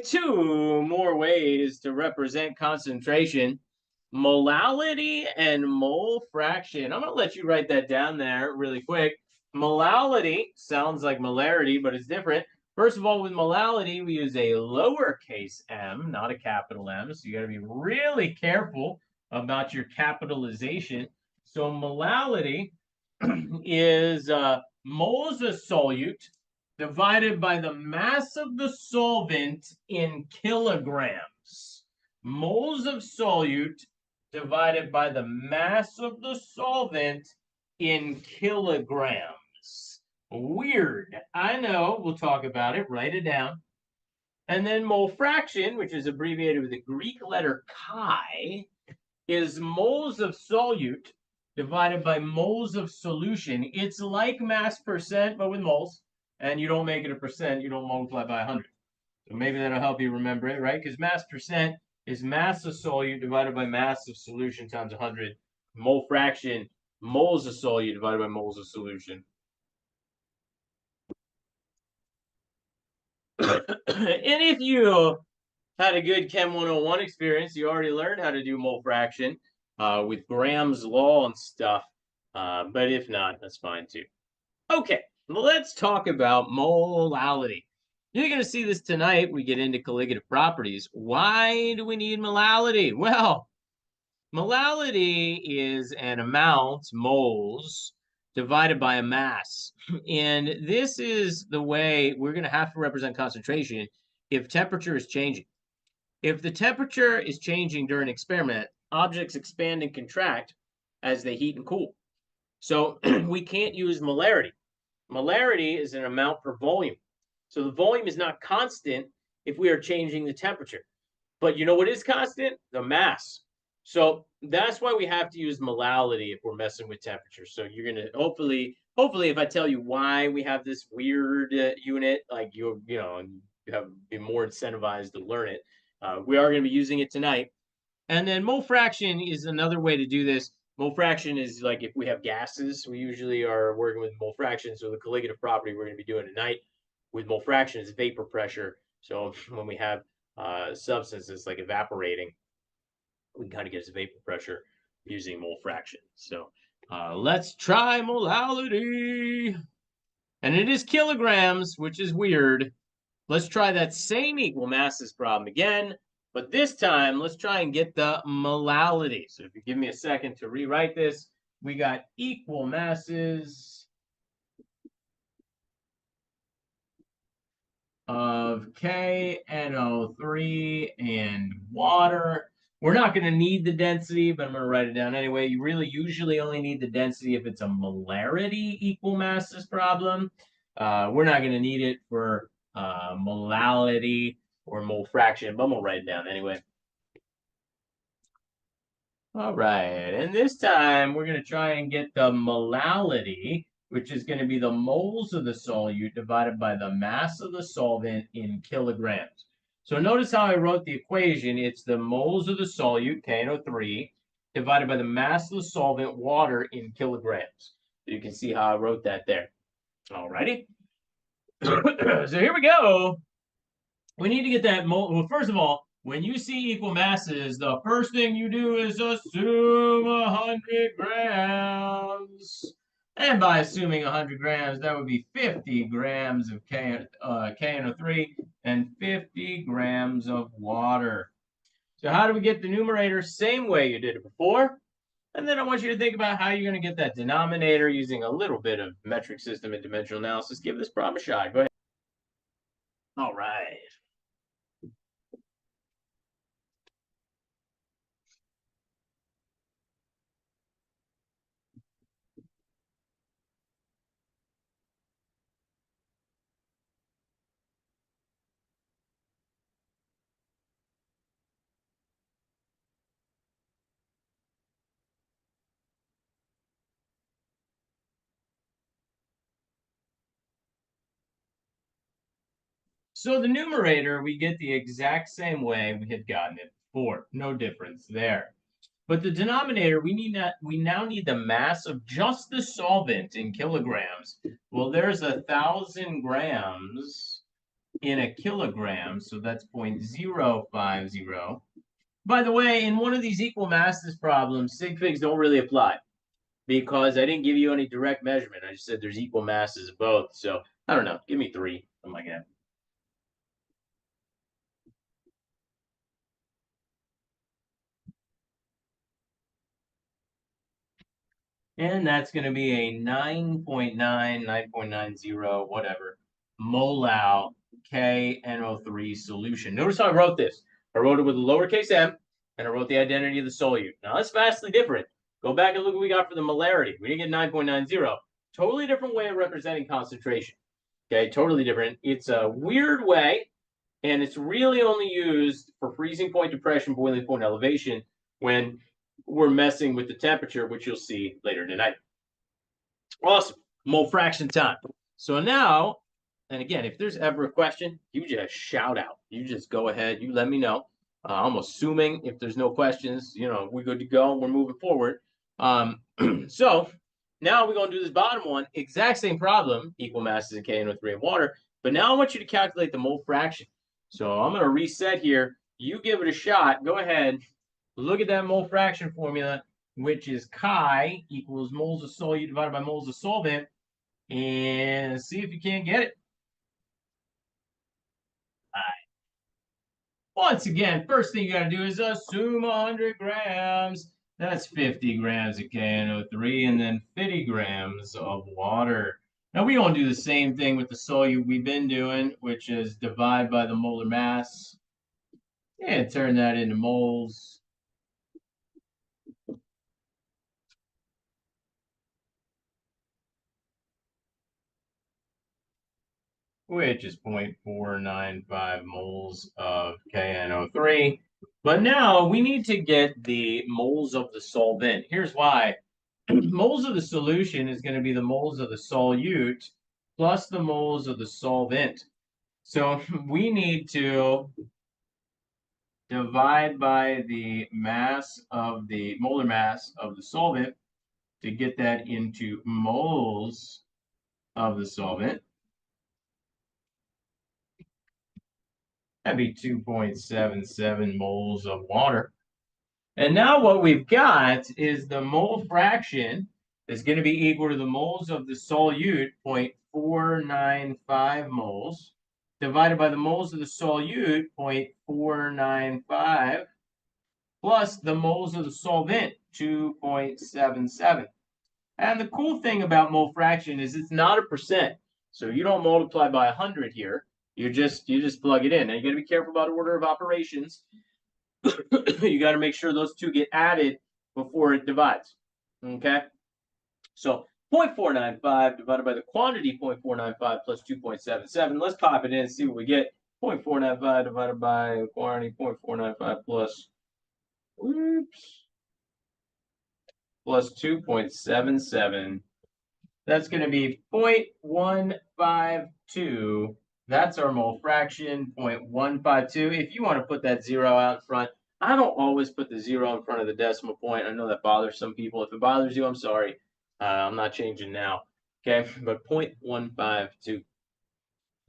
Two more ways to represent concentration: molality and mole fraction. I'm going to let you write that down there really quick. Molality sounds like molarity, but it's different. First of all, with molality, we use a lowercase m, not a capital M. So you got to be really careful about your capitalization. So molality is moles of solute divided by the mass of the solvent in kilograms. Moles of solute divided by the mass of the solvent in kilograms. Weird. I know. We'll talk about it. Write it down. And then mole fraction, which is abbreviated with the Greek letter chi, is moles of solute divided by moles of solution. It's like mass percent, but with moles. And you don't make it a percent, you don't multiply by 100. So maybe that'll help you remember it, right? Because mass percent is mass of solute divided by mass of solution times 100. Mole fraction, moles of solute divided by moles of solution. And if you had a good Chem 101 experience, you already learned how to do mole fraction with Graham's law and stuff. But if not, that's fine too. Okay, well, let's talk about molality. You're going to see this tonight. We get into colligative properties. Why do we need molality? Well, molality is an amount, moles, divided by a mass. And this is the way we're going to have to represent concentration if temperature is changing. If the temperature is changing during an experiment, objects expand and contract as they heat and cool. So we can't use molarity. Molarity is an amount per volume. So the volume is not constant if we are changing the temperature. But you know what is constant? The mass. So that's why we have to use molality if we're messing with temperature. So you're going to hopefully if I tell you why we have this weird unit, like you have been more incentivized to learn it. We are going to be using it tonight. And then mole fraction is another way to do this. Mole fraction is like if we have gases, we usually are working with mole fraction. So the colligative property we're going to be doing tonight with mole fraction is vapor pressure. So when we have substances like evaporating, we can kind of get its vapor pressure using mole fraction. So let's try molality. And it is kilograms, which is weird. Let's try that same equal masses problem again. But this time, let's try and get the molality. So if you give me a second to rewrite this, we got equal masses of KNO3 and water. We're not going to need the density, but I'm going to write it down anyway. You really usually only need the density if it's a molarity equal masses problem. We're not going to need it for molality or mole fraction, but I'm going to write it down anyway. All right, and this time we're going to try and get the molality, which is going to be the moles of the solute divided by the mass of the solvent in kilograms. So notice how I wrote the equation. It's the moles of the solute, KNO3, divided by the mass of the solvent, water, in kilograms. So you can see how I wrote that there. All righty. So here we go. We need to get that mole. Well, first of all, when you see equal masses, the first thing you do is assume 100 grams. And by assuming 100 grams, that would be 50 grams of KNO3 and 50 grams of water. So how do we get the numerator? Same way you did it before. And then I want you to think about how you're going to get that denominator using a little bit of metric system and dimensional analysis. Give this problem a shot. Go ahead. All right. So the numerator, we get the exact same way we had gotten it before. No difference there. But the denominator, we now need the mass of just the solvent in kilograms. Well, there's 1,000 grams in a kilogram. So that's 0.050. By the way, in one of these equal masses problems, sig figs don't really apply because I didn't give you any direct measurement. I just said there's equal masses of both. So I don't know. Give me 3. Oh my God. And that's going to be a 9.9, 9.90, whatever, molal KNO3 solution. Notice how I wrote this. I wrote it with a lowercase m, and I wrote the identity of the solute. Now, that's vastly different. Go back and look what we got for the molarity. We didn't get 9.90. Totally different way of representing concentration. Okay, totally different. It's a weird way, and it's really only used for freezing point, depression, boiling point, elevation when we're messing with the temperature, which you'll see later tonight. Awesome. Mole fraction time. So now, and again, if there's ever a question, you just shout out. You just go ahead. You let me know. I'm assuming if there's no questions, we're good to go. We're moving forward. So now we're going to do this bottom one. Exact same problem, equal masses of KNO3 and water. But now I want you to calculate the mole fraction. So I'm going to reset here. You give it a shot. Go ahead. Look at that mole fraction formula, which is chi equals moles of solute divided by moles of solvent, and see if you can't get it. All right. Once again, first thing you got to do is assume 100 grams. That's 50 grams of KNO3 and then 50 grams of water. Now we're going to do the same thing with the solute we've been doing, which is divide by the molar mass and turn that into moles. Which is 0.495 moles of KNO3. But now we need to get the moles of the solvent. Here's why. Moles of the solution is going to be the moles of the solute plus the moles of the solvent. So we need to divide by the mass of the molar mass of the solvent to get that into moles of the solvent. That'd be 2.77 moles of water. And now what we've got is the mole fraction is going to be equal to the moles of the solute, 0.495 moles, divided by the moles of the solute, 0.495, plus the moles of the solvent, 2.77. And the cool thing about mole fraction is it's not a percent. So you don't multiply by 100 here. You just plug it in. Now you got to be careful about order of operations. You got to make sure those two get added before it divides. Okay. So 0.495 divided by the quantity 0.495 plus 2.77. Let's pop it in and see what we get. 0.495 divided by quantity 0.495 plus 2.77. That's going to be 0.152. That's our mole fraction, 0.152. If you want to put that 0 out in front, I don't always put the 0 in front of the decimal point. I know that bothers some people. If it bothers you, I'm sorry. I'm not changing now. Okay, but 0.152.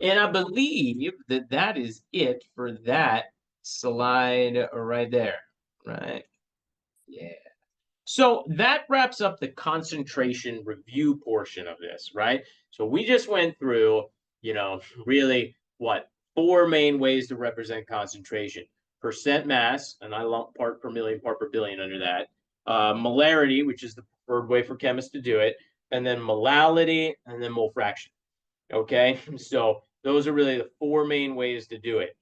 And I believe that that is it for that slide right there, right? Yeah. So that wraps up the concentration review portion of this, right? So we just went through, really what? 4 main ways to represent concentration. Percent mass, and I lump part per million, part per billion under that. Molarity, which is the preferred way for chemists to do it. And then molality, and then mole fraction. Okay, so those are really the 4 main ways to do it.